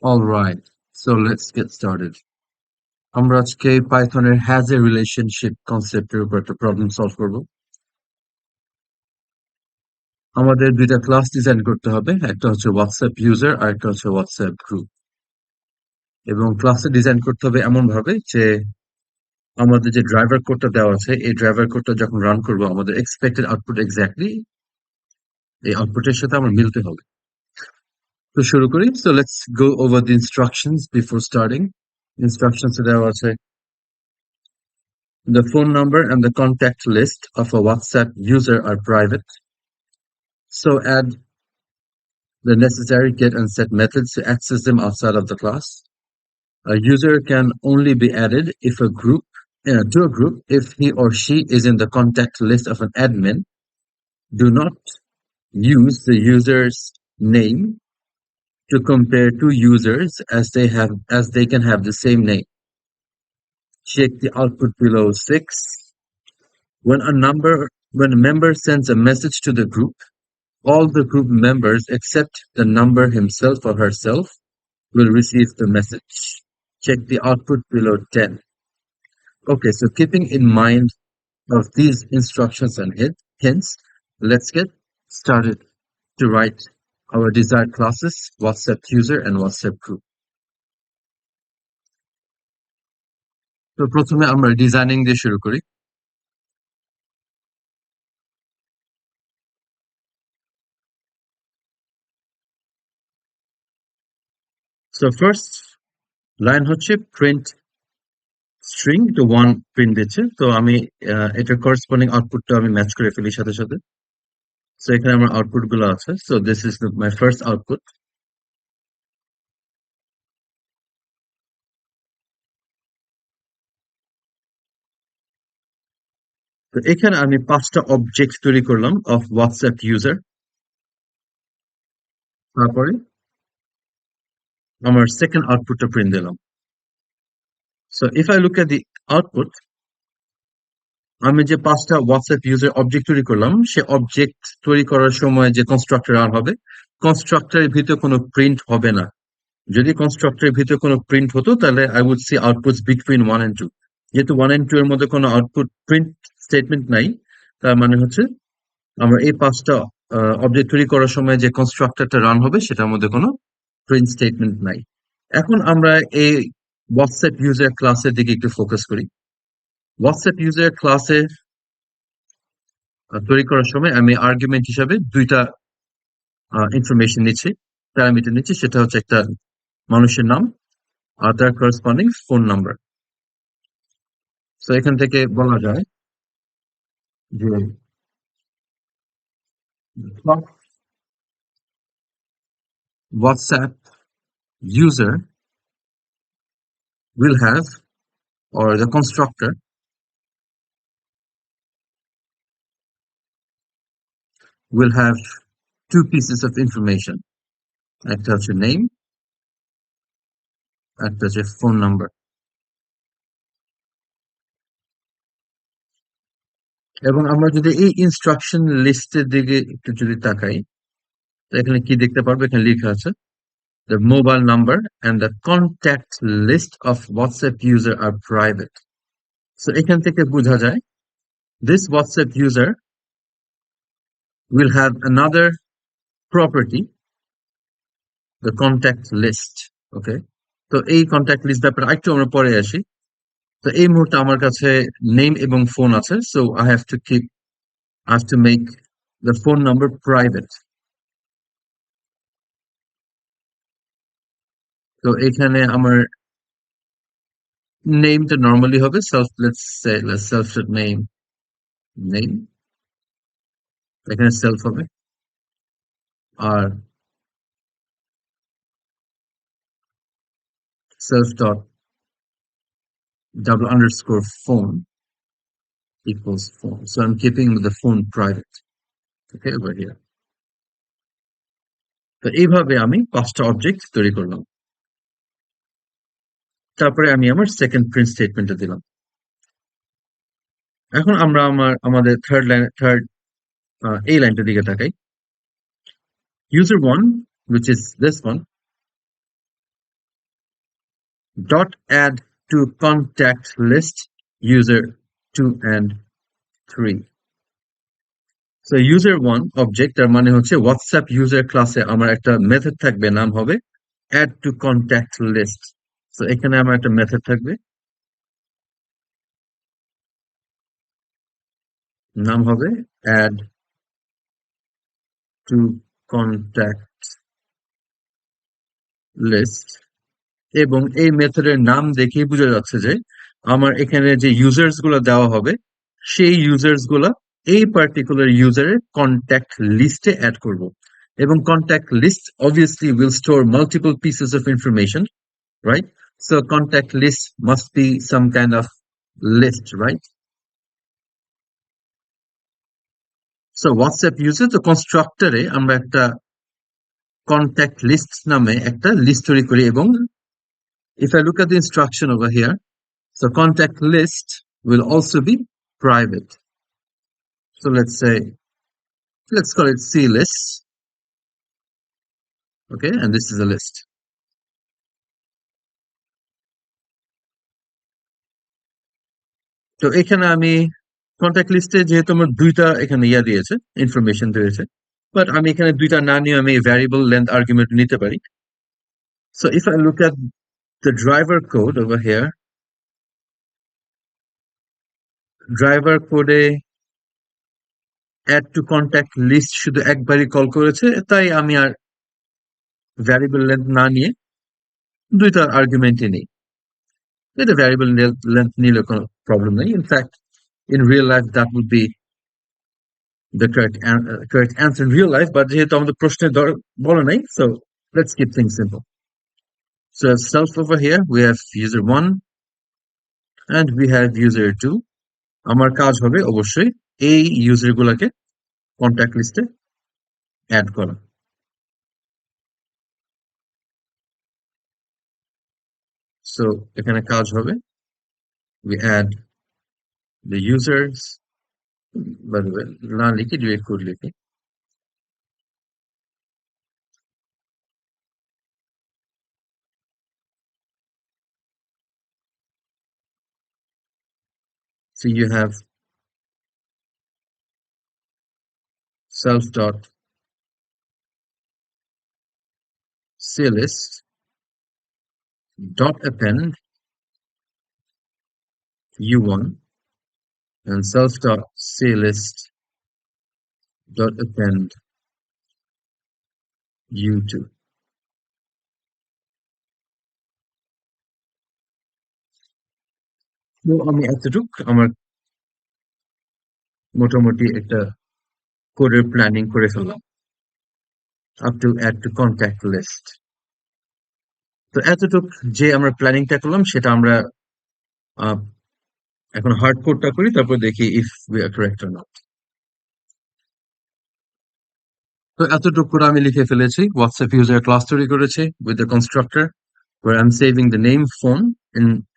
All right, so let's get started. আমরা আজকে পাইথনের has a relationship কনসেপ্টের উপর একটা প্রবলেম সলভ করব। আমাদের দুইটা ক্লাস ডিজাইন করতে হবে, একটা হচ্ছে হোয়াটসঅ্যাপ ইউজার আর একটা হচ্ছে হোয়াটসঅ্যাপ গ্রুপ। এবং ক্লাসে ডিজাইন করতে হবে এমন ভাবে যে আমাদের যে ড্রাইভার কোডটা দেওয়া আছে এই ড্রাইভার কোডটা যখন রান করব আমাদের এক্সপেক্টেড আউটপুট এক্স্যাক্টলি এই আউটপুটের সাথে আমার মিলতে হবে। তো শুরু করি। So let's go over the instructions before starting. Instructions দেওয়া আছে the phone number and the contact list of a WhatsApp user are private. So add the necessary get and set methods to access them outside of the class. A user can only be added if a group to a group if he or she is in the contact list of an admin. Do not use the user's name to compare two users as they can have the same name. Check the output below 6. When a member sends a message to the group, all the group members except the number himself or herself will receive the message. Check the output below 10. Okay, so keeping in mind of these instructions and hints, let's get started to write our desired classes, WhatsApp user and WhatsApp group. তো প্রথমে আমরা designing দিয়ে শুরু করি। So first line হচ্ছে print string to one print দিচ্ছে, তো আমি এটার করসপন্ডিং আউটপুটটা আমি ম্যাচ করে ফেলি সাথে সাথে। সো এখানে আমার আউটপুট গুলো আছে। So this is my first output. তো এখানে আমি 5টা অবজেক্ট তৈরি করলাম অফ হোয়াটসঅ্যাপ ইউজার। তারপরে আমার সেকেন্ড আউটপুটটা প্রিন্ট দিলাম। So if I look at the output, আমি যে 5টা হোয়াটসঅ্যাপ ইউজার অবজেক্ট তৈরি করলাম সে অবজেক্ট তৈরি করার সময় যে কনস্ট্রাক্টর রান হবে, কনস্ট্রাক্টরের ভিতরে কোনো প্রিন্ট হবে না। যদি কনস্ট্রাক্টরের ভিতরে কোনো প্রিন্ট হতো তাহলে I would see outputs between 1 and 2। যেহেতু 1 and 2 এর মধ্যে কোনো আউটপুট প্রিন্ট স্টেটমেন্ট নাই, তার মানে হচ্ছে আমরা এই 5টা অবজেক্ট তৈরি করার সময় যে কনস্ট্রাক্টরটা রান হবে সেটার মধ্যে কোনো প্রিন্ট স্টেটমেন্ট নাই। এখন আমরা এই হোয়াটসঅ্যাপ ইউজার ক্লাসের দিকে একটু ফোকাস করি। হোয়াটসঅ্যাপ ইউজার ক্লাসে তৈরি করার সময় আমি আর্গুমেন্ট হিসাবে দুইটা ইনফরমেশন নিচ্ছি, প্যারামিটার নিচ্ছি। সেটা হচ্ছে একটা মানুষের নাম আর তার করসপন্ডিং ফোন নাম্বার। তো এখান থেকে বলা যায় যে WhatsApp user will have, or the constructor will have two pieces of information. একটা হচ্ছে name, একটা হচ্ছে phone number। এবং আমরা যদি এই ইনস্ট্রাকশন লিস্টের দিকে একটু যদি তাকাই, তো এখানে কি দেখতে পারবো? এখানে লেখা আছে the mobile number and the contact list of WhatsApp user are private. So এখান থেকে বোঝা যায় this WhatsApp user will have another property, the contact list. Okay, তো এই কন্ট্যাক্ট লিস্ট ব্যাপারে একটু আমরা পরে আসি। তো এই মুহূর্তে আমার কাছে নেম এবং ফোন আছে, so I have to make the phone number private। তো এখানে আমার নেমটা নরমালি হবে let's self name, এখানে সেলফ হবে। আর self dot double underscore phone equals phone, so I'm keeping the phone private, okay, over here। তো এইভাবে আমি 5টা অবজেক্ট তৈরি করলাম। তারপরে আমি আমার সেকেন্ড প্রিন্ট স্টেটমেন্টটা দিলাম। এখন আমরা আমাদের থার্ড এই লাইনটার দিকে তাকাই। user 1, which is this one, dot add to contact list user 2 and 3. So user 1 object তার মানে হচ্ছে হোয়াটসঅ্যাপ ইউজার ক্লাসে আমার একটা মেথড থাকবে, নাম হবে add to contact list. So এখানে আমার একটা মেথড থাকবে, নাম হবে add to contact list, এবং এই মেথডের নাম দেখেই বোঝা যাচ্ছে যে আমার এখানে যে ইউজার্স গুলা দেওয়া হবে সেই ইউজার্স গুলা এই পার্টিকুলার ইউজারের কন্ট্যাক্ট লিস্টে অ্যাড করব, এবং contact list obviously will store multiple pieces of information, right? So contact list must be some kind of list, right? So WhatsApp user তো কনস্ট্রাক্টরে আমরা একটা কন্ট্যাক্ট লিস্ট নামে একটা লিস্ট তৈরি করি, এবং if I look at the instruction over here, so contact list will also be private. So let's call it C list. Okay, and this is a list. তো এখানে আমি কন্ট্যাক্ট লিস্টে যেহেতু আমার দুইটা এখানে দিয়েছে, ইনফরমেশন দিয়েছে, বাট আমি এখানে দুইটা না নিয়ে আমি ভ্যারিয়েবল লেন্থ আর্গুমেন্ট নিতে পারি। So if I look at the driver code over here, driver code add to contact list শুধু একবারই কল করেছে, তাই আমি আর ভ্যারিয়েবল লেন্থ না নিয়ে দুইটা আর্গুমেন্টই নেই। এটা ভ্যারিয়েবল লেন্থ নিলে কোনো প্রবলেম নেই। In fact in real life that would be the correct answer in real life, but যেহেতু আমাদের প্রশ্নে বলা নাই, so let's keep things simple. So self over here we have user 1 and we have user 2. আমার কাজ হবে অবশ্যই এই ইউজার গুলাকে কন্ট্যাক্ট লিস্টে অ্যাড করা। So এখানে কাজ হবে we add the users, by the way না লিখে ডিরেক্ট কোড লিখি। So you have self dot clist dot append u1 and self dot clist dot append u2. তো আমি এতটুক আমার মোটামুটি একটা কোডের প্ল্যানিং করে ফেললাম up to add to contact list. তো এতটুক যে আমরা প্ল্যানিংটা করলাম সেটা আমরা এখন হার্ড কোডটা করি, তারপর দেখি if we are correct or not. তো এতটুক করে আমি লিখে ফেলেছি, হোয়াটসঅ্যাপ ইউজার ক্লাস তৈরি করেছি with the constructor where I'm saving the name phone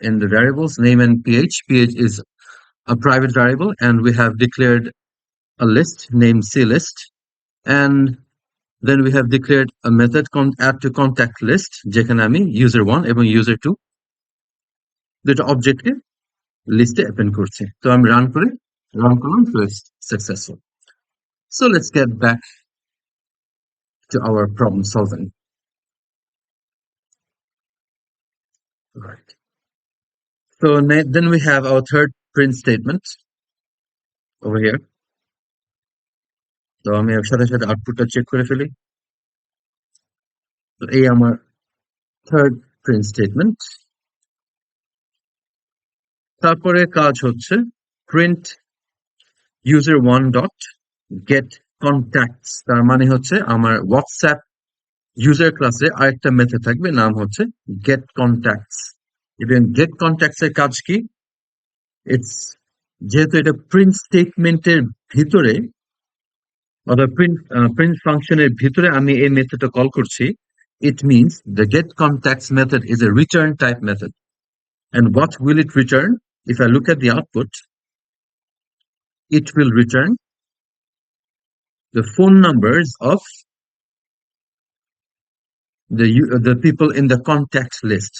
in the variables name and ph. Ph is a private variable, and we have declared a list named clist, and then we have declared a method add to contact list যেখানে আমি user 1 এবং user 2 দুটো অবজেক্টকে লিস্টে append করছি। তো আমি run করলাম, so it's successful. So let's get back to our problem solving. Right. So then we have our third print statement over here. তো আমি এর সাথে সাথে আউটপুটটা চেক করে ফেলি। তো এই আমার থার্ড প্রিন্ট স্টেটমেন্ট। তারপরে কাজ হচ্ছে print user 1 dot get contacts, তার মানে হচ্ছে আমার হোয়াটসঅ্যাপ ইউজার ক্লাসে আরেকটা মেথড থাকবে, নাম হচ্ছে get contacts। এবং get contacts এর কাজ কি? ইটস যেহেতু এটা প্রিন্ট স্টেটমেন্টের ভিতরে অথবা প্রিন্ট ফাংশনের ভিতরে আমি এই মেথডটা কল করছি, it means the get contacts method is a return type method. And what will it return? If I look at the output, it will return the phone numbers of the people in the contact list.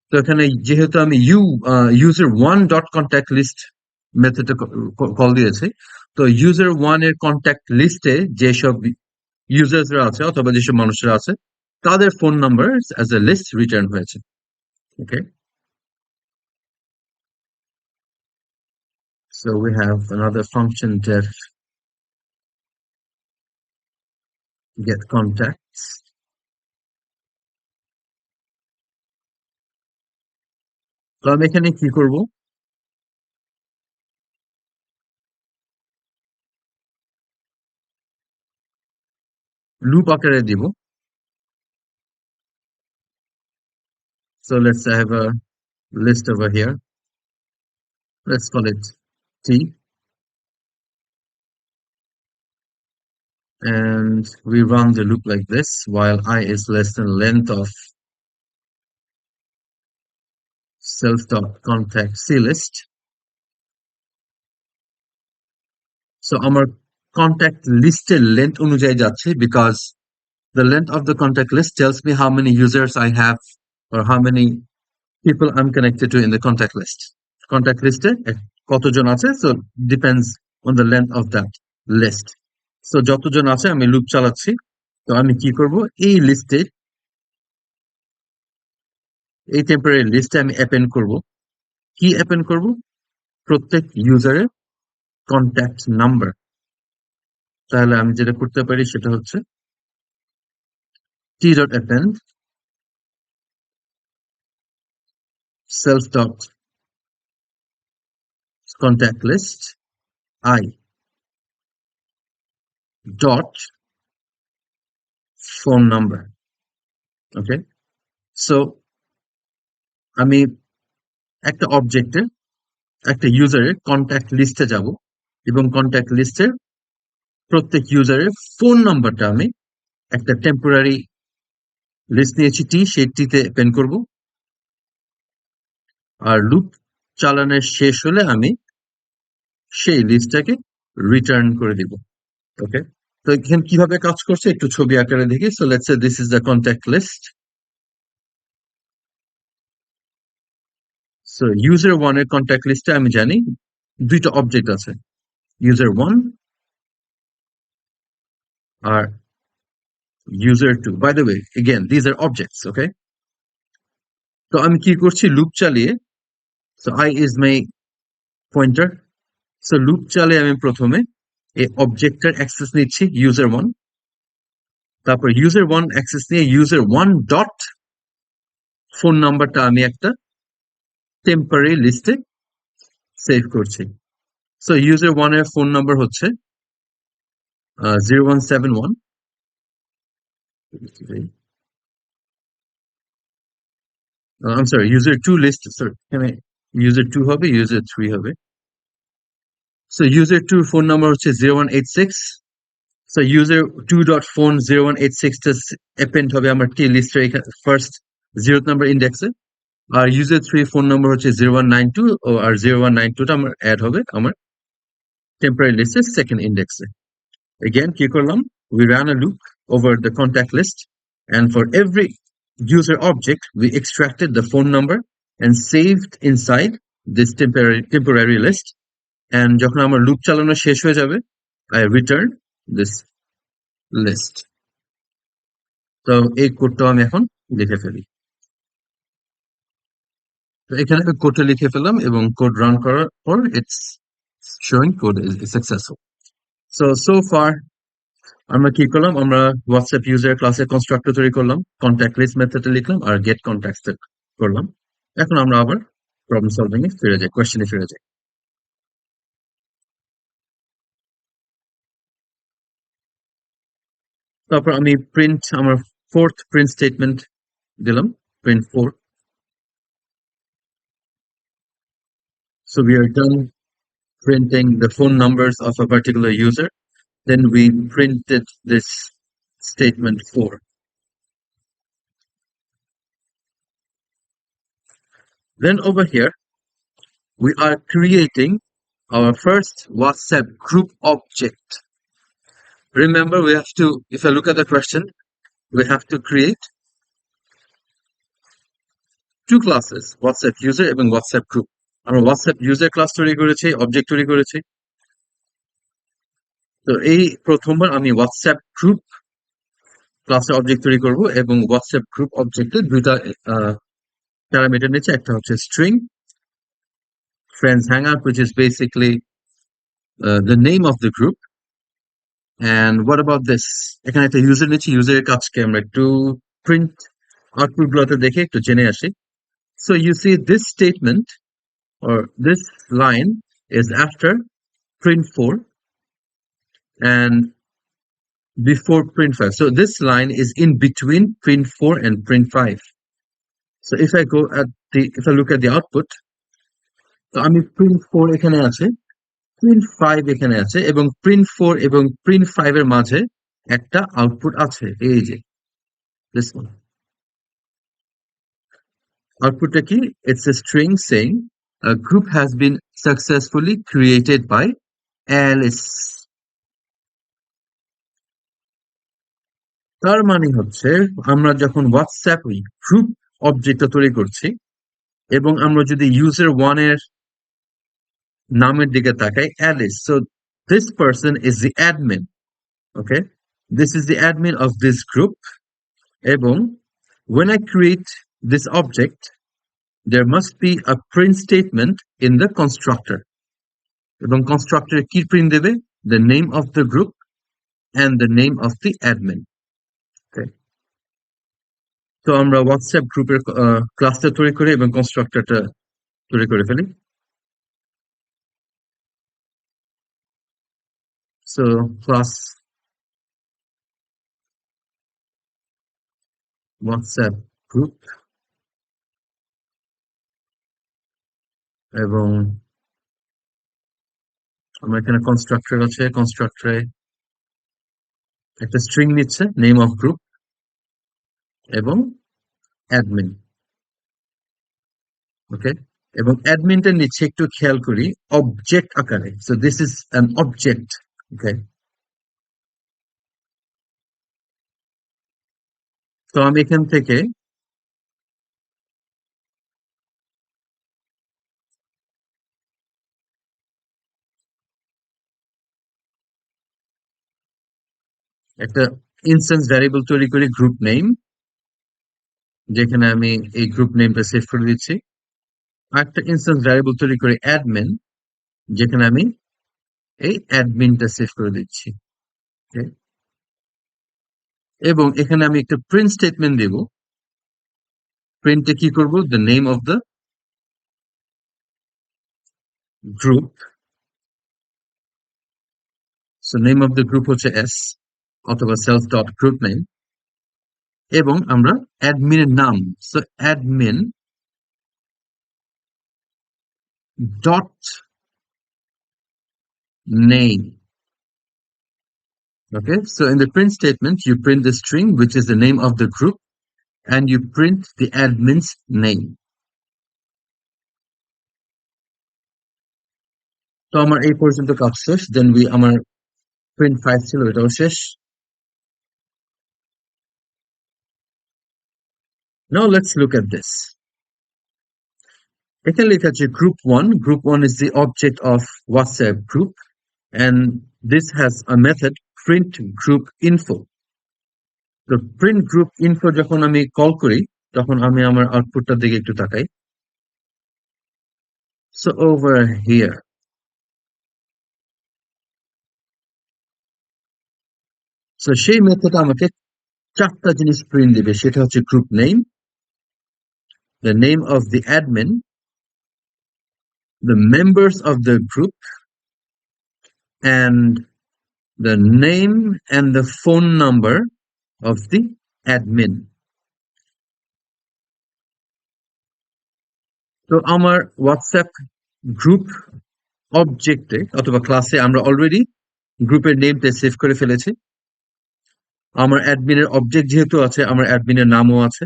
তো এখানে যেহেতু আমি user one dot contact list মেথডে call দিয়েছি, তো user one এর contact লিস্টে যেসব ইউজার্সরা আছে অথবা যেসব মানুষরা আছে তাদের phone number as a list return হয়েছে। Okay, so we have another function def get contacts. তো আমি এখানে কি করব, লুপ আকারে দিব। So let's say I have a list over here. Let's call it T, and we run the loop like this while I is less than length of self dot contact C list. So আমার contact list এর length অনুযায়ী যাচ্ছে because the length of the contact list tells me how many users I have or how many people I'm connected to in the contact list. Contact list এ কতজন আছে, so depends on the length of that list. So যতজন আছে আমি loop চালাচ্ছি। তো আমি কি করব, এই লিস্টে, এই টেম্পোরারি লিস্টে আমি অ্যাপেন্ড করব। কি অ্যাপেন্ড করব? প্রত্যেক ইউজারের কন্ট্যাক্ট নাম্বার। তাহলে আমি যেটা করতে পারি সেটা হচ্ছে t.append self.contact list I dot phone number. Okay, so আমি একটা অবজেক্টে একটা ইউজারের কন্ট্যাক্ট লিস্টে যাব এবং কন্ট্যাক্ট লিস্টের প্রত্যেক ইউজারের ফোন নাম্বারটা আমি একটা টেম্পোরারি লিস্ট নিয়েছি টি, সেই টিতে পেন করব। আর লুপ চালানোর শেষ হলে আমি সেই লিস্টটাকে রিটার্ন করে দিব। ওকে, তো এখানে কিভাবে কাজ করছে একটু ছবি আকারে দেখি। So let's say this is the contact list. So user one এর কন্ট্যাক্ট লিস্টে আমি জানি দুইটা অবজেক্ট আছে, ইউজার ওয়ান আর user 2. By the way, again, these are objects, okay? তো আমি কি করছি, লুপ চালিয়ে, so I is my pointer. So loop চালিয়ে আমি প্রথমে এই অবজেক্টের অ্যাক্সেস নিচ্ছি user 1, তারপর user 1 অ্যাক্সেস নিয়ে user 1 ডট ফোন নাম্বারটা আমি একটা টেম্পোরারি লিস্টে সেভ করছি। সো user 1 এর ফোন নাম্বার হচ্ছে 0171, I'm sorry, user 2 লিস্ট, sorry, এখানে user 2 হবে, user 3 হবে। সো user 2 ফোন নাম্বার হচ্ছে 0186। So user2.phone0186 টা append হবে আমার টি লিস্টের এখানে ফার্স্ট 0th নাম্বার ইন্ডেক্সে, আর user 3 ফোন নাম্বার হচ্ছে 0192, আর 0192 টা আমার অ্যাড হবে আমার টেম্পোরারি লিস্টের সেকেন্ড ইন্ডেক্সে। Again কি করলাম, we ran a loop over the contact list, and for every user object we extracted the phone number and saved inside this temporary list, and যখন আমার লুপ চালানো শেষ হয়ে যাবে I return this list. তো এই কোডটা আমি এখন লিখে ফেলি। তো এখানে আমি কোডটা লিখে ফেললাম এবং কোড রান করার পর it's showing code is successful. So far আমরা কি করলাম, আমরা হোয়াটসঅ্যাপ ইউজার ক্লাসে কনস্ট্রাক্টর তৈরি করলাম, কন্ট্যাক্ট লিস্ট মেথডে লিখলাম আর গেট কন্ট্যাক্টস করলাম। এখন আমরা আবার প্রবলেম সলভিং এ ফিরে যাই, কোয়েশ্চেনে ফিরে যাই। তারপর আমি প্রিন্ট, আমার ফোর্থ প্রিন্ট স্টেটমেন্ট দিলাম, print 4। So we are done printing the phone numbers of a particular user. Then we printed this statement 4. Then over here, we are creating our first WhatsApp group object. Remember, we have to, if I look at the question, we have to create two classes, WhatsApp user এবং WhatsApp group. আমরা WhatsApp user class তৈরি করেছি, object তৈরি করেছি। তো এই প্রথমবার আমি হোয়াটসঅ্যাপ গ্রুপ ক্লাসে অবজেক্ট তৈরি করব এবং হোয়াটসঅ্যাপ গ্রুপ অবজেক্টে দুইটা প্যারামিটার নিচ্ছে, একটা হচ্ছে string friends hangout, which is basically the name of the group. And what about this? এখানে একটা ইউজার নিচ্ছি, ইউজারের কাজকে আমরা একটু প্রিন্ট আউটপুট গুলোতে দেখে একটু জেনে আসি। So you see this statement or this line is after print4 and before print5. So this line is in between print4 and print5. So if I look at the output, তো আমি print4 এখানে আছে, print5 এখানে আছে এবং print4 এবং print5 এর মাঝে একটা আউটপুট আছে, এই যে this one. আউটপুটটা কি? It's a string saying a group has been successfully created by Alice. তার মানে হচ্ছে আমরা যখন হোয়াটসঅ্যাপ গ্রুপ অবজেক্টটা তৈরি করছি এবং আমরা যদি ইউজার ওয়ান এর নামের দিকে তাকাই, Alice, so this person is the admin, okay, this is the admin of this group. এবং when I create this object, there must be a print statement in the constructor. এবং constructor কি print দেবে? The name of the group and the name of the admin. Okay. তো আমরা WhatsApp গ্রুপের ক্লাসটা তৈরি করি এবং কনস্ট্রাক্টরটা তৈরি করে ফেলি। So class WhatsApp group এবং আমার এখানে কনস্ট্রাক্টর আছে, কনস্ট্রাক্টরে একটা স্ট্রিং নিচ্ছে নেম অফ গ্রুপ এবং অ্যাডমিন, ওকে, এবং অ্যাডমিনটা নিচ্ছে একটু খেয়াল করি অবজেক্ট আকারে। So this is an object, okay. তো আমি এখান থেকে একটা ইনস্ট্যান্স ভ্যারিয়েবল তৈরি করি গ্রুপ নেম, যেখানে আমি এই গ্রুপ নেমটা সেভ করে দিচ্ছি। আরেকটা ইনস্ট্যান্স ভ্যারিয়েবল তৈরি করি অ্যাডমিন, যেখানে আমি এই অ্যাডমিনটা সেভ করে দিচ্ছি, এবং এখানে আমি একটা প্রিন্ট স্টেটমেন্ট দেব। প্রিন্টে কি করব? The name of the group. So name of the group হচ্ছে এস অথবা সেলফ ডট গ্রুপ নেম, এবং আমরা অ্যাডমিনের নাম, so admin dot name. Okay, so in the print statement, you print the string, which is the name of the group, and you print the admin's name. তো আমার এই পর্যন্ত কাজ শেষ, দেন আমার প্রিন্ট 5 ছিল, এটাও শেষ। Now let's look at this. এখানে লেখা আছে group 1. Group 1 is the object of WhatsApp group, and this has a method print group info. তো print group info যখন আমি কল করি, তখন আমি আমার আউটপুটটার দিকে একটু তাকাই। So over here, so সেই মেথড আমাকে চারটা জিনিস প্রিন্ট দিবে, সেটা হচ্ছে group name, the name of the admin, the members of the group, and the name and the phone number of the admin. তো আমার হোয়াটসঅ্যাপ গ্রুপ অবজেক্টে অথবা ক্লাসে আমরা অলরেডি গ্রুপের নেমটা সেভ করে ফেলেছি। আমার অ্যাডমিনের অবজেক্ট যেহেতু আছে, আমার অ্যাডমিনের নামও আছে,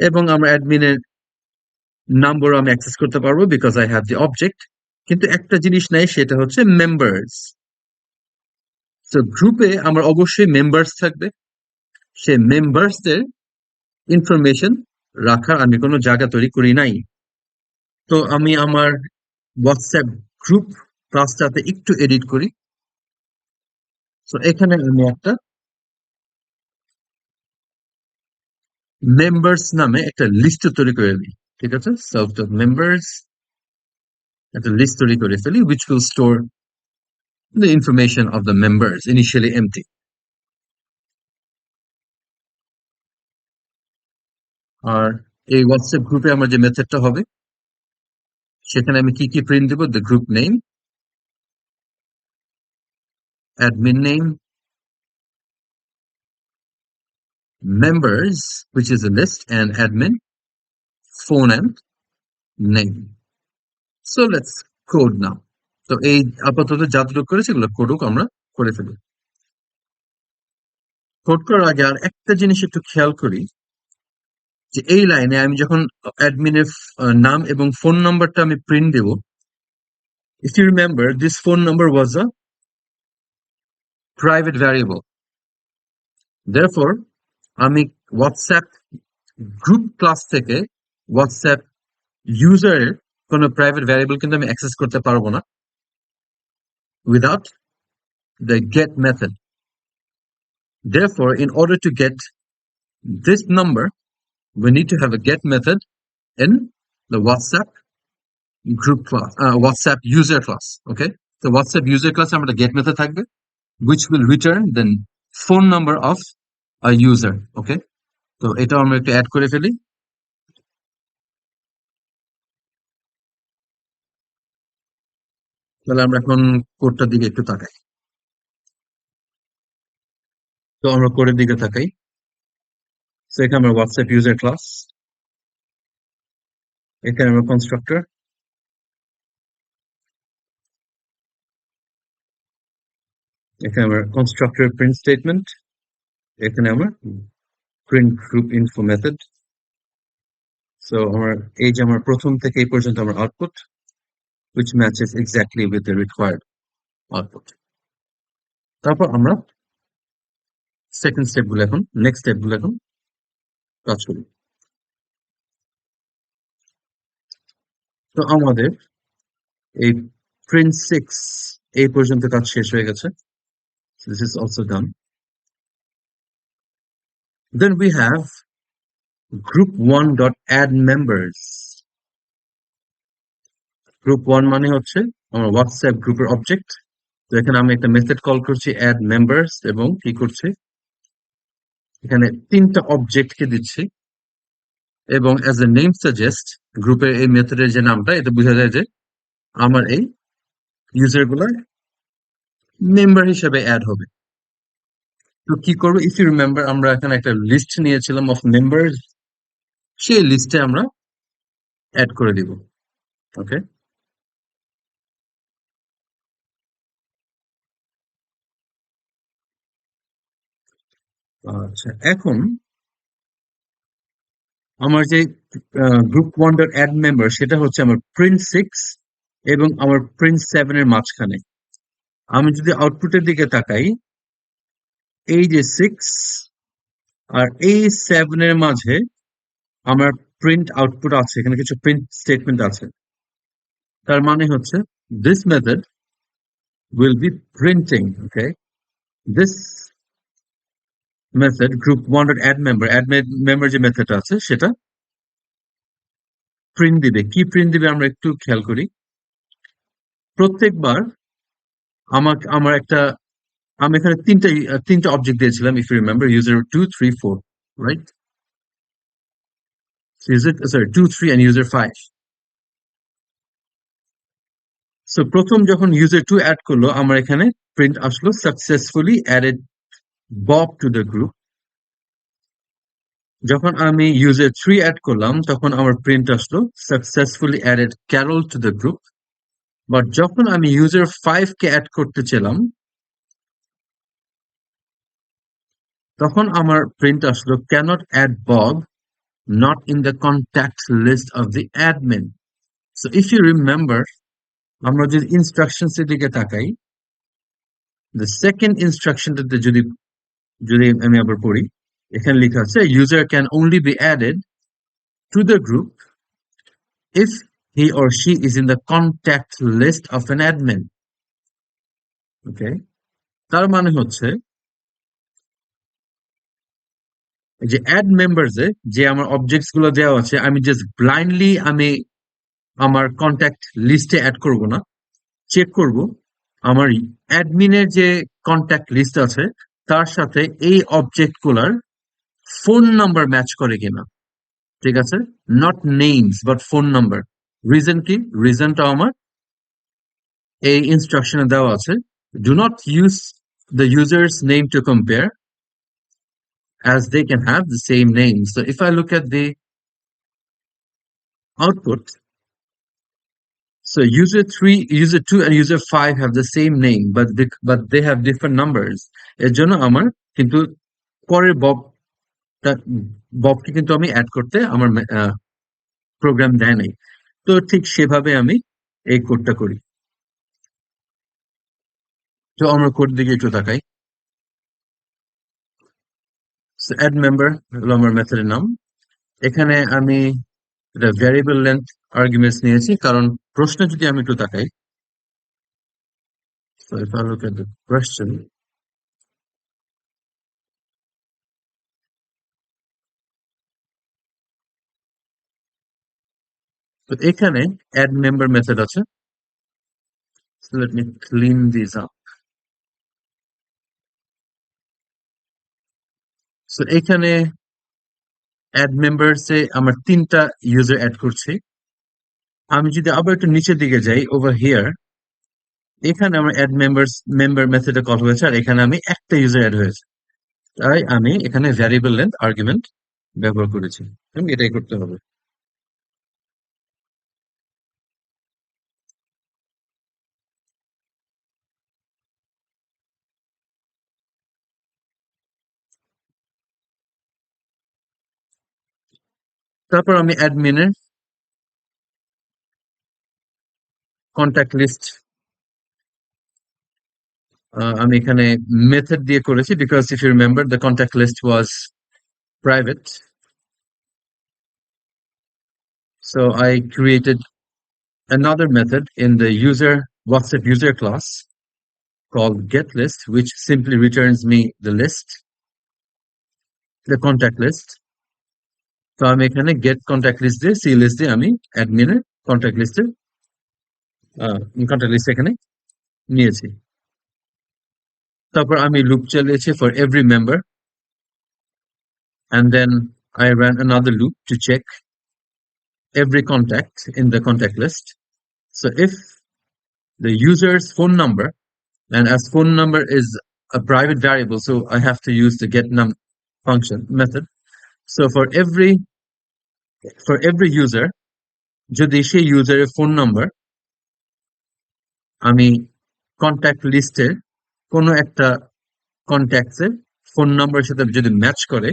এবং আমার অ্যাডমিনের নাম্বার আমি অ্যাক্সেস করতে পারবো because I have the object. কিন্তু একটা জিনিস নাই, সেটা হচ্ছে মেম্বার্স। তো গ্রুপে আমার অবশ্যই মেম্বার্স থাকবে, সে মেম্বার্সদের ইনফরমেশন রাখার আমি কোনো জায়গা তৈরি করি নাই। তো আমি আমার হোয়াটসঅ্যাপ গ্রুপ ক্লাসটাতে একটু এডিট করি। তো এখানে আমি একটা মেম্বার্স নামে একটা লিস্ট তৈরি করে দিই। ঠিক আছে, সেলফ ডট মেম্বার্স একটা লিস্ট তৈরি করে ফেলি which will store the information of the members initially empty. আর এই হোয়াটসঅ্যাপ গ্রুপে আমার যে মেথডটা হবে সেখানে আমি কি কি প্রিন্ট দেবো, the group name, admin name, members which is a list, and admin, phone and name. So let's code now. তো এই আপাতত যতটুকু করেছি এগুলো কোডও আমরা করে ফেলি। কোড করার আগে আর একটা জিনিস একটু খেয়াল করি যে এই লাইনে আমি যখন অ্যাডমিনের নাম এবং ফোন নাম্বারটা আমি প্রিন্ট দেব, if you remember this phone number was a private variable, therefore আমি হোয়াটসঅ্যাপ গ্রুপ ক্লাস থেকে হোয়াটসঅ্যাপ ইউজারের কোনো প্রাইভেট ভ্যারিয়েবল কিন্তু আমি অ্যাক্সেস করতে পারবো না without the get method. Therefore, in order to get this number, we need to have a get method in the WhatsApp group class, WhatsApp user class. Okay, the WhatsApp user class আমরা get method থাকবে which will return the phone number of a user. Okay, তো এটা আমরা একটু add করে ফেলি। তাহলে আমরা এখন কোডটার দিকে একটু তাকাই। তো আমরা কোডের দিকে তাকাই। তো এখানে আমরা হোয়াটসঅ্যাপ ইউজার ক্লাস, এখানে আমরা কনস্ট্রাক্টর, এখানে আমরা কনস্ট্রাক্টর প্রিন্ট স্টেটমেন্ট, এখানে আমরা print group info method. So আমার এই যে আমার প্রথম থেকে এই পর্যন্ত আমার output which matches exactly with the required output. তারপর আমরা সেকেন্ড স্টেপ গুলো এখন নেক্সট স্টেপ গুলো এখন কাজ করি। তো আমাদের এই প্রিন্ট 6 এই পর্যন্ত কাজ শেষ হয়ে গেছে। This is also done. Then we have group1.add members. Group 1 মানে হচ্ছে আমার হোয়াটসঅ্যাপ গ্রুপের অবজেক্ট। তো এখানে আমি একটা মেথড কল করছি অ্যাড মেম্বার্স এবং কি করছি এখানে তিনটা অবজেক্টকে দিচ্ছি এবং অ্যাজ এ নেম সাজেস্ট গ্রুপের এই মেথডের যে নামটা এতে বোঝা যায় যে আমার এই ইউজার গুলো মেম্বার হিসেবে অ্যাড হবে। তো কি করবো, ইফ ইউ রিমেম্বার আমরা এখানে একটা লিস্ট নিয়েছিলাম অফ মেম্বার, সেই লিস্টে আমরা অ্যাড করে দিব। ওকে, আচ্ছা এখন আমার যে group1.add member সেটা হচ্ছে আমার print 6 এবং আমার print 7 এর মাঝখানে। আমি যদি আউটপুটের দিকে তাকাই, এই যে 6 আর এই 7 এর মাঝে আমার প্রিন্ট আউটপুট আছে, এখানে কিছু প্রিন্ট স্টেটমেন্ট আছে। তার মানে হচ্ছে this method will be printing, okay, this method group1.add member যে মেথড আছে সেটা প্রিন্ট দিবে। কি প্রিন্ট দিবে আমরা একটু খেয়াল করি। প্রত্যেকবার আমার একটা আমি এখানে তিনটা অবজেক্ট দিয়েছিলাম, if you remember, user 2 3 4, right? User sorry 2 3 and user 5। সো প্রথম যখন ইউজার 2 অ্যাড করলো আমার এখানে প্রিন্ট আসলো successfully added Bob two the group. যখন আমি ইউজার 3 অ্যাড করলাম তখন আমার প্রিন্ট আসলো successfully added Carol to the group. But যখন আমি ইউজার 5 কে অ্যাড করতে চাইলাম তখন আমার প্রিন্ট আসলো cannot add Bob not in the contact list of the admin. So if you remember, আমরা যদি ইনস্ট্রাকশনস এর দিকে তাকাই, the second instructionটাতে যদি যদি আমি আবার পড়ি, এখানে লেখা আছে user can only be added to the group if he or she is in the contact list of an admin. ওকে, তার মানে হচ্ছে যে অ্যাড মেম্বার্স এ যে আমার অবজেক্টস গুলো দেওয়া আছে আমি জাস্ট ব্লাইন্ডলি আমি আমার কন্ট্যাক্ট লিস্টে অ্যাড করব না, চেক করব আমার অ্যাডমিনের যে কন্ট্যাক্ট লিস্ট আছে তার সাথে এই অবজেক্ট গুলার ফোন নাম্বার ম্যাচ করে কিনা। ঠিক আছে, not names but phone number. Reason কি? রিজনটা আমার এই ইনস্ট্রাকশনে দেওয়া আছে, do not use the user's name to compare as they can have the same name. So if I look at the output, so user 3, user 2 and user 5 have the same name but they have different numbers. এর জন্য আমার কিন্তু পরের ববকে কিন্তু আমি add করতে আমার programme দেয় নাই। তো ঠিক সেভাবে আমি এই কোডটা করি। তো আমরা কোড দিকে একটু তাকাই। অ্যাড মেম্বার হলো আমার মেথডের নাম। এখানে আমি এটা ভ্যারিয়েবল লেন্থ আর্গুমেন্টস নিয়েছি কারণ প্রশ্নে যদি আমি একটু তাকাই, so if I look at the question, তো এখানে অ্যাড মেম্বার মেথড আছে। So let me clean these up. So এখানে অ্যাড মেম্বারস এ আমার 3টা ইউজার অ্যাড করছি। আমি যদি আবার একটু নিচের দিকে যাই, ওভার হিয়ার, এখানে আমার অ্যাড মেম্বার মেথডে কল হয়েছে আর এখানে আমি একটা ইউজার অ্যাড হয়েছে, তাই আমি এখানে ভ্যারিয়েবল লেন্থ আর্গুমেন্ট ব্যবহার করেছি। এটাই করতে হবে। তারপর আমি অ্যাডমিনের কন্ট্যাক্ট লিস্ট আমি এখানে মেথড দিয়ে করেছি because if you remember the contact list was private, so I created another method in the WhatsApp user class called getList, which simply returns me the list, the contact list. তো আমি এখানে get contact list দিয়ে c list দিয়ে আমি অ্যাডমিনের contact list এখানে নিয়েছি। তারপর আমি লুপ চালিয়েছি for every member and then I ran another loop to check every contact in the contact list. So if the user's phone number, and as phone number is a private variable, so I have to use the getNum function method. So for every user, যদি সেই ইউজারের phone number আমি contact লিস্টে কোনো একটা কন্ট্যাক্টসের phone নাম্বারের সাথে যদি match করে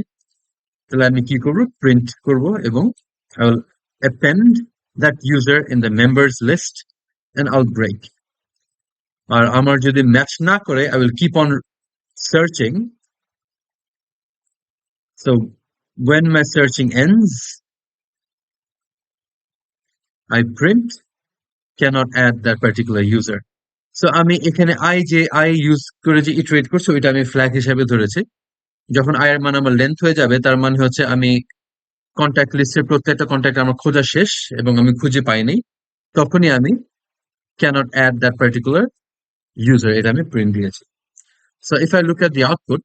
তাহলে আমি কি করব, প্রিন্ট করব এবং I will append that user in the members list and I'll break. আর আমার যদি ম্যাচ না করে I will keep on searching. So when my searching ends, I print cannot add that particular user. So আমি এখানে I use করে যে iterate করছি ওইটা আমি ফ্ল্যাগ হিসেবে ধরেছি। যখন I এর মান আমার লেন্থ হয়ে যাবে তার মানে হচ্ছে আমি কন্ট্যাক্ট লিস্টের প্রত্যেকটা কন্ট্যাক্ট আমার খোঁজা শেষ এবং আমি খুঁজে পাইনি, তখনই আমি cannot add that particular user এটা আমি প্রিন্ট দিয়েছি। So if I look at the output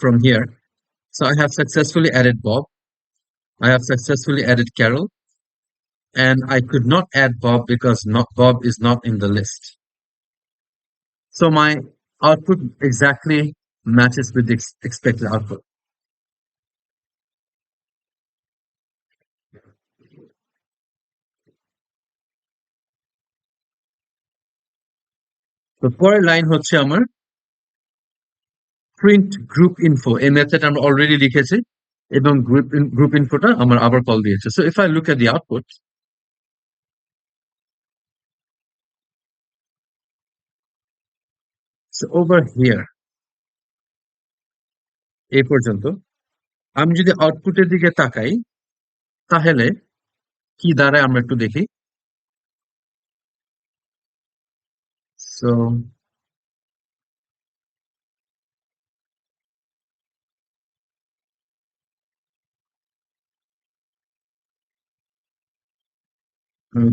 from here, so I have successfully added Bob, I have successfully added Carol, and I could not add Bob because Bob is not in the list. So my output exactly matches with the expected output. তো পরের line হচ্ছে আমার print group info. এই method আমরা already লিখেছি এবং group ইনফোটা আমার আবার কল দিয়েছে। So if I look at the output, so over here এই পর্যন্ত আমি যদি আউটপুটের দিকে তাকাই তাহলে কি দাঁড়ায় আমরা একটু দেখি। সো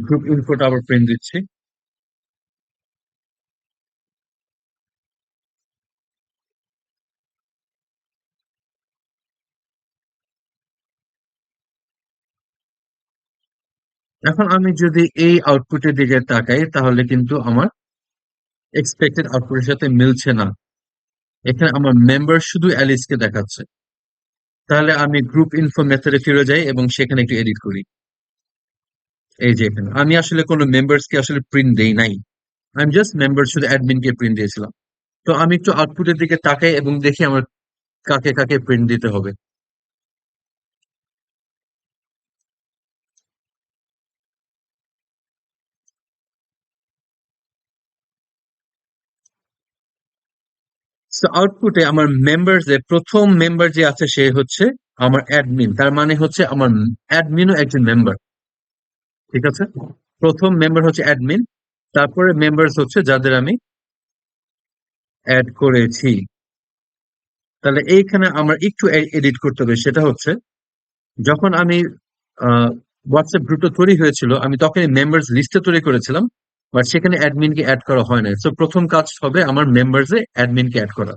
গ্রুপ ইনফোটা আবার প্রিন্ট দিচ্ছি। এখন আমি যদি এই আউটপুটের দিকে তাকাই তাহলে কিন্তু আমার এক্সপেক্টেড আউটপুটের সাথে মিলছে না। এখানে আমার মেম্বার শুধু অ্যালিসকে দেখাচ্ছে। তাহলে আমি গ্রুপ ইনফো মেথডে ফিরে যাই এবং সেখানে একটু এডিট করি। এই যে এখানে আমি আসলে কোনো মেম্বার্স কে আসলে প্রিন্ট দেই নাই। আমি জাস্ট মেম্বার শুধু অ্যাডমিন কে প্রিন্ট দিয়েছিলাম। তো আমি একটু আউটপুটের দিকে তাকাই এবং দেখি আমার কাকে কাকে প্রিন্ট দিতে হবে। তো আউটপুটে আমার মেম্বার্স এর প্রথম মেম্বার যে আছে সে হচ্ছে আমার অ্যাডমিন, তার মানে হচ্ছে আমার অ্যাডমিনও একজন মেম্বার। ঠিক আছে, প্রথম মেম্বার হচ্ছে অ্যাডমিন, তারপরে মেম্বার্স হচ্ছে যাদের আমি অ্যাড করেছি। তাহলে এইখানে আমার একটু এডিট করতে হবে, সেটা হচ্ছে যখন আমি হোয়াটসঅ্যাপ গ্রুপটা তৈরি হয়েছিল আমি তখন মেম্বার্স লিস্টে তৈরি করেছিলাম, বাট সেখানে অ্যাডমিনকে অ্যাড করা হয় না। তো প্রথম কাজ হবে আমার মেম্বার্সে অ্যাডমিনকে অ্যাড করা,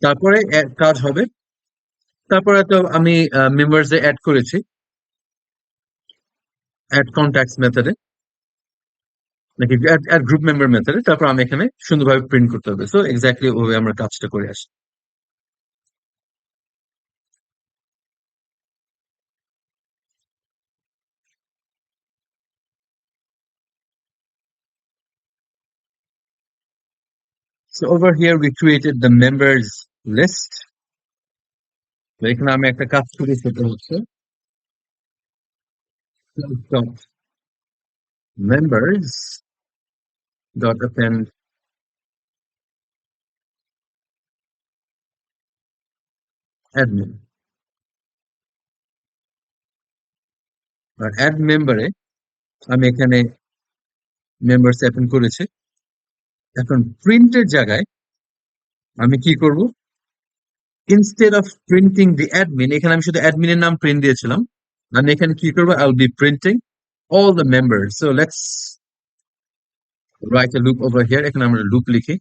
তারপরে কাজ হবে, তারপরে তো আমি মেম্বার্সে অ্যাড করেছি অ্যাড কন্ট্যাক্টস মেথডে, নাকি অ্যাড গ্রুপ মেম্বার মেথডে, তারপর আমি এখানে সুন্দরভাবে প্রিন্ট করতে হবে। সো এক্স্যাক্টলি ওভাবে আমরা কাজটা করে আসি। So over here we created the members list. তো এখানে আমি একটা কাজ করি, সেটা হচ্ছে dot members dot append admin। আর অ্যাড মেম্বারে আমি এখানে মেম্বার্স অ্যাপেন্ড করেছি। এখন প্রিন্টের জায়গায় আমি কি করব, instead of printing the admin, এখানে আমি শুধু অ্যাডমিনের নাম প্রিন্ট দিয়েছিলাম, আমি এখানে কি করবো, I will be printing all the members. So let's write a loop over here, এখানে আমরা লুপ লিখি।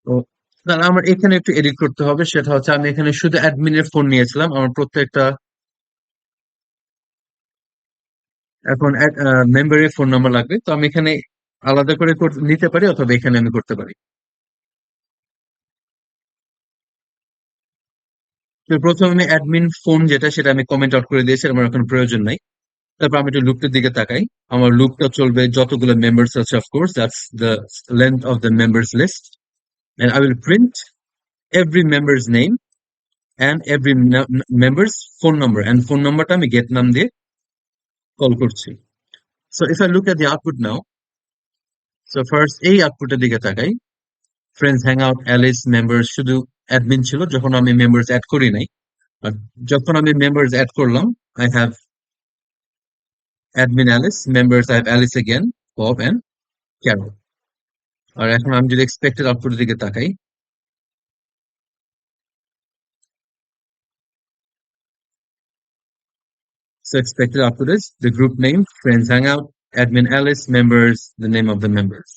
তো তাহলে আমার এখানে একটু এডিট করতে হবে, সেটা হচ্ছে আমি এখানে শুধু অ্যাডমিনের ফোন নিয়েছিলাম, আমার প্রত্যেকটা এখন মেম্বারের ফোন নাম্বার লাগবে, তো আমি এখানে আলাদা করে নিতে পারি অথবা এখানে আমি করতে পারি। তো প্রথমে আমি অ্যাডমিন ফোন যেটা সেটা আমি কমেন্ট আউট করে দিয়েছি, আমার এখন প্রয়োজন নাই। তারপর আমি একটু লুপটার দিকে তাকাই, আমার লুপটা চলবে যতগুলো মেম্বার্স আছে, of course that's the length of the members list, and I will print every member's name and every member's phone number, and phone নাম্বারটা আমি গেট নাম দিয়ে কল করছি। So if I look at the output now, so first এই আউটপুটের দিকে তাকাই, friends hang out Alice members শুধু অ্যাডমিন ছিল যখন আমি মেম্বার্স অ্যাড করি নাই, আর যখন আমি মেম্বার্স অ্যাড করলাম I have admin Alice, members I have Alice again, Bob and Carol. আর এখন আমি যদি এক্সপেক্টেড আউটপুটের দিকে তাকাই, so expected output is the group name, friends hangout, admin Alice, members, the name of the members.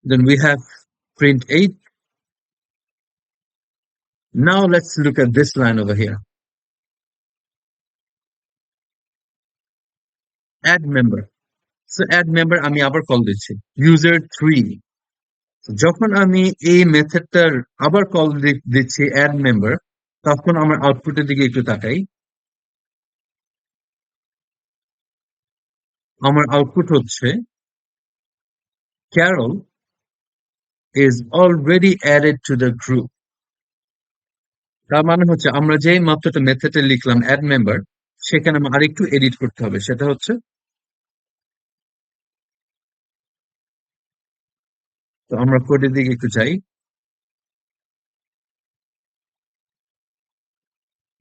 Then we have print 8. Now let's look at this line over here. Add member. So add member আমি আবার call দিচ্ছি user 3। যখন আমি এই মেথডটার আবার call দিচ্ছি add member, তখন আমার আউটপুটের দিকে একটু তাকাই। আমার আউটপুট হচ্ছে Carroll is already added to the group। তার মানে হচ্ছে আমরা যেই মাত্র একটা মেথডে লিখলাম অ্যাড মেম্বার, সেখানে আমার আরেকটু এডিট করতে হবে। সেটা হচ্ছে, তো আমরা কোডের দিকে একটু যাই।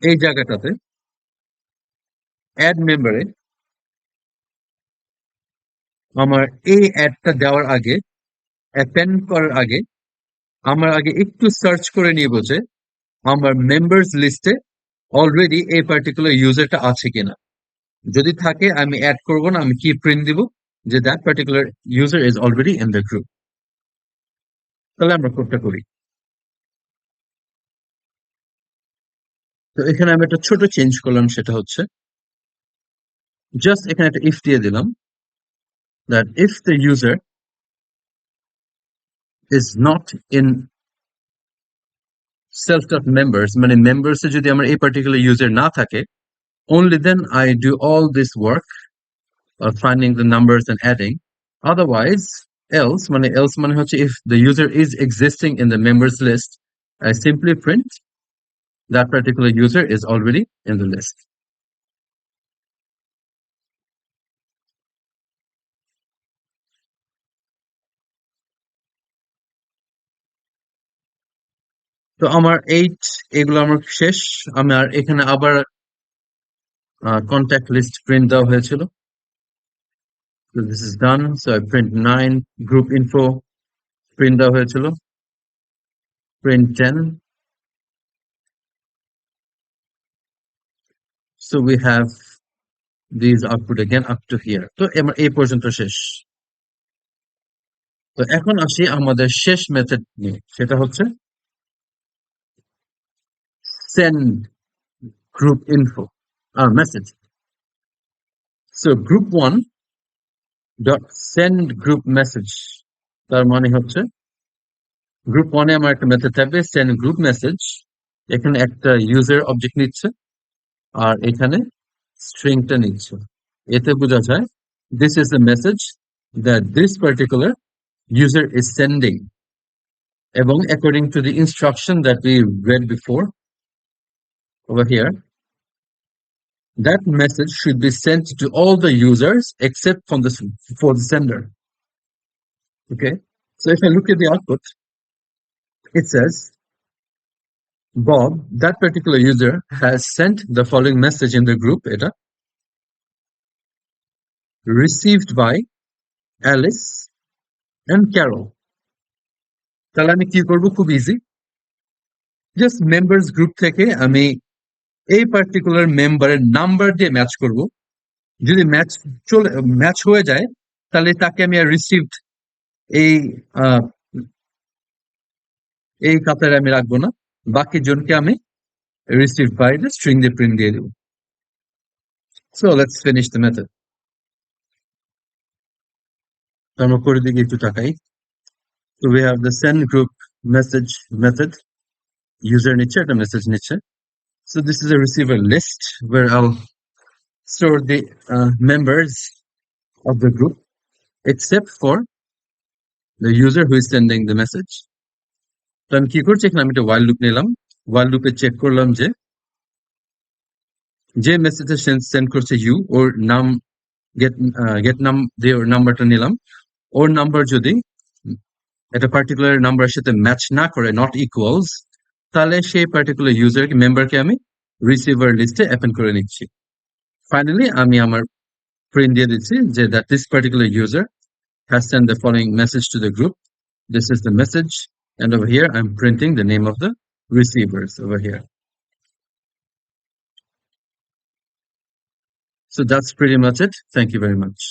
এই জায়গাটাতে অ্যাড মেম্বারে আমার এই অ্যাডটা দেওয়ার আগে, অ্যাপেন্ড করার আগে, আমার আগে একটু সার্চ করে নিব যে আমার মেম্বার্স লিস্টে অলরেডি এই পার্টিকুলার ইউজারটা আছে কিনা। যদি থাকে আমি অ্যাড করব না, আমি কি প্রিন্ট দিব যে that particular user is already in the group. তাহলে আমরা কোডটা করি। তো এখানে আমি একটা ছোট চেঞ্জ করলাম, সেটা হচ্ছে জাস্ট এখানে একটা ইফ দিয়ে দিলাম that if the user is not in self dot members, মানে members এ যদি আমার এই পার্টিকুলার ইউজার না থাকে, only then I do all this work of finding the numbers and adding. Otherwise, else মানে হচ্ছে if the user is existing in the members list, I simply print that particular user is already in the list. তো আমার এগুলো আমার শেষ। আমার এখানে আবার কন্ট্যাক্ট লিস্ট প্রিন্ট দেওয়া হয়েছিল। So this is done. So I print 9, group info print দেওয়া হয়েছিল, print 10. So we have these output again up to here. তো আমার এই পর্যন্ত শেষ। তো এখন আসি আমাদের শেষ মেথড নিয়ে, সেটা হচ্ছে send group info message. So group 1 dot send group message, তার মানে হচ্ছে গ্রুপ 1 এ আমার একটা মেথড থাকবে send group message। এখানে একটা ইউজার অবজেক্ট নিচ্ছে আর এখানে স্ট্রিংটা নিচ্ছে। এতে বোঝা যায় this is the message that this particular user is sending, এবং according to the instruction that we read before over here, that message should be sent to all the users except for the sender. Okay, so if I look at the output, it says Bob, that particular user, has sent the following message in the group, এটা received by Alice and Carol। তাহলে আমি কি করব? খুব easy, just members group থেকে আমি এই particular মেম্বারের নাম্বার দিয়ে ম্যাচ করব। যদি ম্যাচ হয়ে যায়, তাহলে তাকে আমি আর রিসিভড এই এই কাতারে আমি রাখবো না, বাকি জনকে আমি রিসিভড বাই দ্য স্ট্রিং দিয়ে প্রিন্ট দিয়ে দেব। So let's finish the method. আমরা করে দিকে একটু তাকাই। So we have the send group message method, user নিচ্ছে একটা মেসেজ নিচ্ছে। So this is a receiver list where I'll store the members of the group except for the user who is sending the message. তো আমি কি করছি, এখানে আমি একটা while loop নিলাম। while loop এ চেক করলাম যে মেসেজে সেন্ড করছে ইউ, ওর নাম গেট নাম দিয়ে ওর নাম্বারটা নিলাম। ওর নাম্বার যদি একটা পার্টিকুলার নাম্বারের সাথে ম্যাচ না করে, নট ইকুয়ালস, তাহলে সেই পার্টিকুলার ইউজার মেম্বারকে আমি রিসিভার লিস্টে অ্যাপেন্ড করে নিচ্ছি। ফাইনালি আমি আমার প্রিন্ট দিয়ে দিচ্ছি যে that this particular user has sent the following message to the group. This is the message, and over here I'm printing the name of the receivers over here. So that's pretty much it. Thank you very much.